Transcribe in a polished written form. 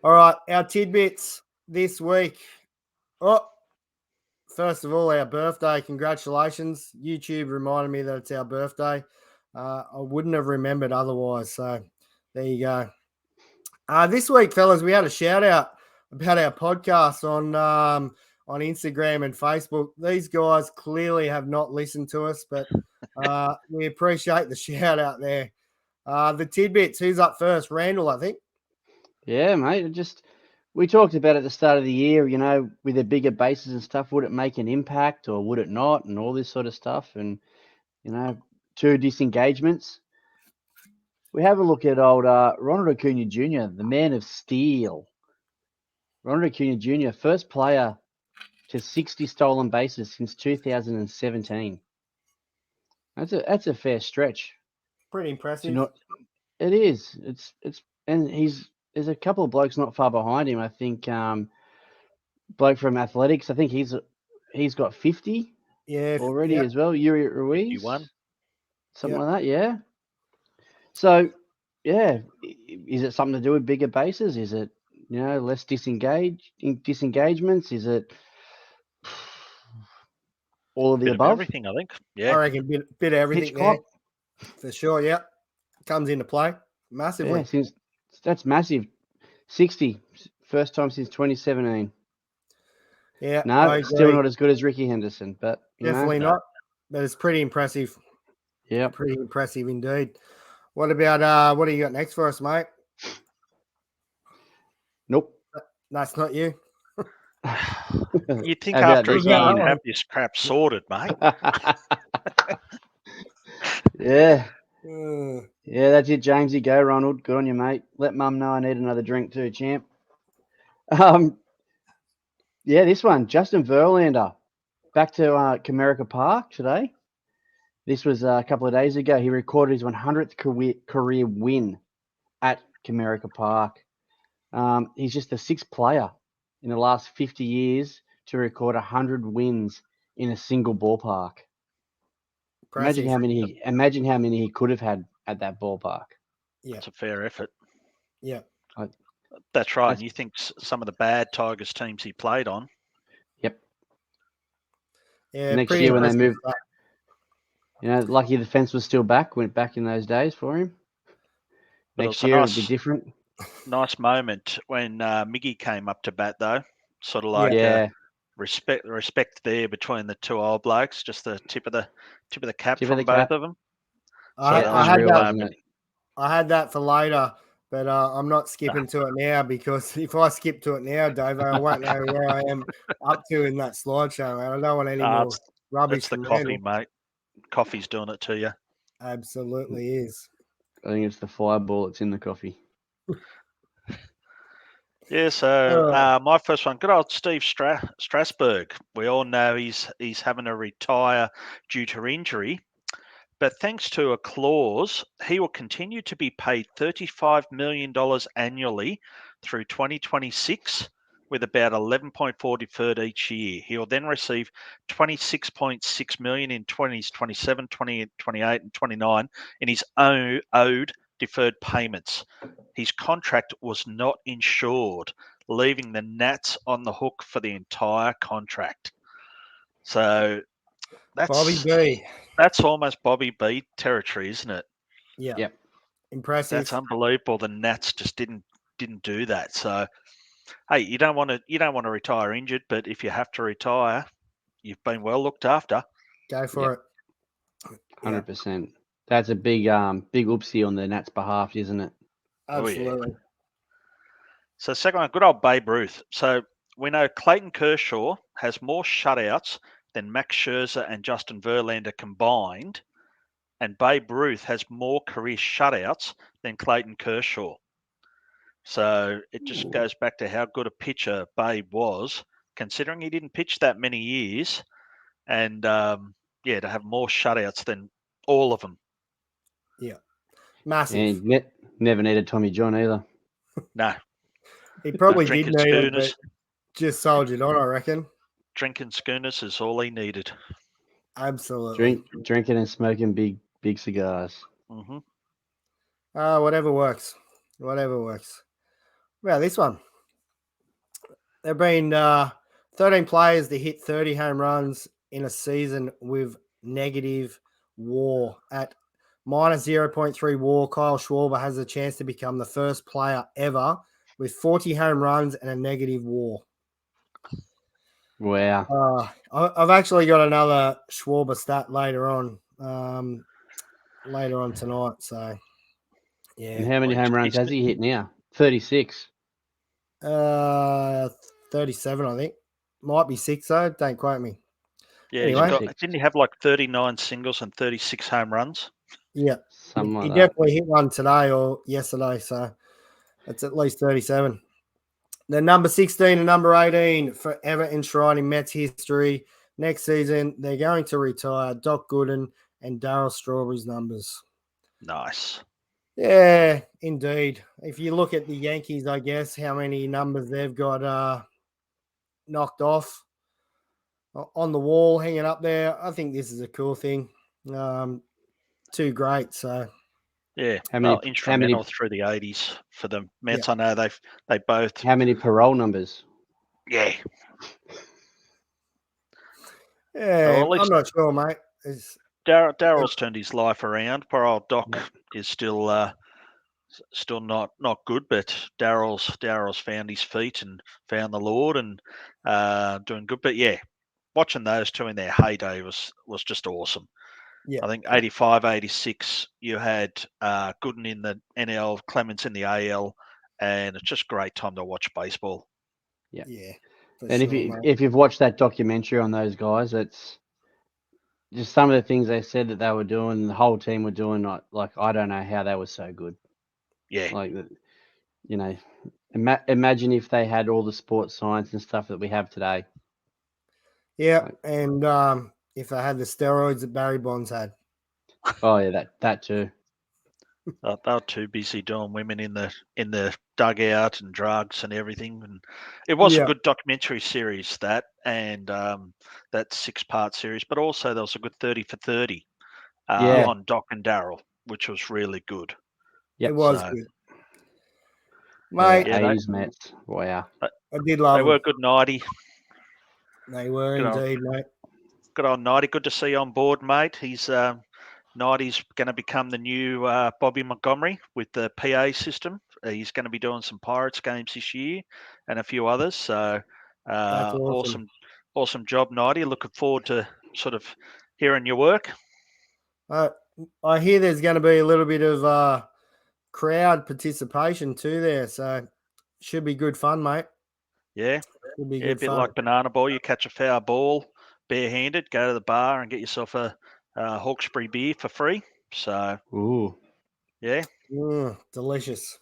All right, our tidbits this week. Oh, first of all, our birthday. Congratulations. YouTube reminded me that it's our birthday. I wouldn't have remembered otherwise. So there you go. This week, fellas, we had a shout out about our podcast on Instagram and Facebook. These guys clearly have not listened to us, but we appreciate the shout out there. The tidbits, who's up first? Randall, I think. Yeah, mate. We talked about at the start of the year, with the bigger bases and stuff, would it make an impact or would it not, and all this sort of stuff. And, 2 disengagements. We have a look at old Ronald Acuna Jr., the man of steel. Ronald Acuna Jr., first player to 60 stolen bases since 2017. That's a fair stretch. Pretty impressive. It is. And there's a couple of blokes not far behind him. I think bloke from athletics. I think he's got 50. Already as well. Yuri Ruiz. 51. Something like that. Yeah. So, yeah, is it something to do with bigger bases? Is it less disengagements? Is it all of the above? Everything, I think. Yeah, I reckon bit of everything there. For sure, yeah. Comes into play massively. Yeah, that's massive. 60, first time since 2017. Yeah. No, still not as good as Ricky Henderson, but definitely not. But it's pretty impressive. Yeah. Pretty impressive indeed. What about what do you got next for us, mate? Nope. That's not you. You'd think after a year you'd have this crap sorted, mate. Yeah. Yeah, that's it, Jamesy. Go, Ronald. Good on you, mate. Let Mum know I need another drink too, champ. Yeah, this one, Justin Verlander, back to Comerica Park today. This was a couple of days ago. He recorded his 100th career win at Comerica Park. He's just the 6th player in the last 50 years to record 100 wins in a single ballpark. Imagine how many he could have had at that ballpark. Yeah, that's a fair effort. Yeah, that's right. And you think some of the bad Tigers teams he played on? Yep. Yeah. Next year when they moved, lucky the fence was still back. Went back in those days for him. But next year it'll be different. Nice moment when Miggy came up to bat, though. Sort of like respect there between the 2 old blokes. Just the tip of the cap from both of them. I had that for later, but I'm not skipping to it now because if I skip to it now, Dave, I won't know where I am up to in that slideshow. I don't want any more rubbish. It's the coffee, mate. Coffee's doing it to you. Absolutely is. I think it's the fireball that's in the coffee. Yeah, so my first one, good old Steve Strassburg. We all know he's having to retire due to injury, but thanks to a clause, he will continue to be paid $35 million annually through 2026, with about 11.4 deferred each year. He will then receive $26.6 million in 2027, 28, and 29 in his own owed deferred payments. His contract was not insured, leaving the Nats on the hook for the entire contract. So that's Bobby B. That's almost Bobby B territory, isn't it? Yeah. Yep. Impressive. That's unbelievable. The Nats just didn't do that. So hey, you don't want to retire injured, but if you have to retire, you've been well looked after. Go for it. 100%. That's a big oopsie on the Nats' behalf, isn't it? Absolutely. Oh, yeah. So second one, good old Babe Ruth. So we know Clayton Kershaw has more shutouts than Max Scherzer and Justin Verlander combined, and Babe Ruth has more career shutouts than Clayton Kershaw. So it just goes back to how good a pitcher Babe was, considering he didn't pitch that many years, and to have more shutouts than all of them. Yeah, massive. And never needed Tommy John either. No. He probably did need it, but just soldiered on, I reckon. Drinking schooners is all he needed. Absolutely. Drinking and smoking big cigars. Mm-hmm. Whatever works. Whatever works. Well, this one. There've been 13 players to hit 30 home runs in a season with negative WAR at minus 0.3 WAR. Kyle Schwarber has a chance to become the first player ever with 40 home runs and a negative WAR. Wow. I've actually got another Schwarber stat later on tonight. So, yeah. And how many home runs has he hit now? 36. 37, I think. Might be 6 though. Don't quote me. Yeah, Anyway. didn't he have like 39 singles and 36 home runs? Yeah. Something like he that. definitely hit one today or yesterday, so that's at least 37. The number 16 and number 18 forever enshrining Mets history. Next season, they're going to retire Doc Gooden and Darryl Strawberry's numbers. Nice. Yeah, indeed. If you look at the Yankees, I guess, how many numbers they've got knocked off on the wall, hanging up there. I think this is a cool thing. Too great, so... Yeah, instrumental through the 80s for the Mets. Yeah. I know they both. How many parole numbers? Yeah. Yeah, Well, I'm not sure, mate. Darryl's turned his life around. Poor old Doc is still not good, but Darryl's found his feet and found the Lord and doing good. But yeah, watching those two in their heyday was just awesome. Yeah. I think 85, 86, you had Gooden in the NL, Clemens in the AL, and it's just a great time to watch baseball. Yeah. Yeah. And if you've watched that documentary on those guys, it's just some of the things they said that they were doing, the whole team were doing. Like I don't know how they were so good. Yeah. Like, you know, imagine if they had all the sports science and stuff that we have today. Yeah, and if they had the steroids that Barry Bonds had. Oh yeah, that too. They were too busy doing women in the dugout and drugs and everything. And it was a good documentary series, that 6-part series. But also there was a good 30 for 30 on Doc and Darryl, which was really good. Yep. It was good. Mate, 80s Mets. Wow. I did love them. They were good 90. They were indeed, mate. Good old 90. Good to see you on board, mate. He's 90's going to become the new Bobby Montgomery with the PA system. He's going to be doing some Pirates games this year and a few others. So that's awesome job, 90. Looking forward to sort of hearing your work. I hear there's going to be a little bit of crowd participation too there, so should be good fun, mate. Yeah, should be a bit like banana ball. You catch a foul ball barehanded, go to the bar and get yourself a Hawkesbury beer for free. So, ooh, yeah, delicious.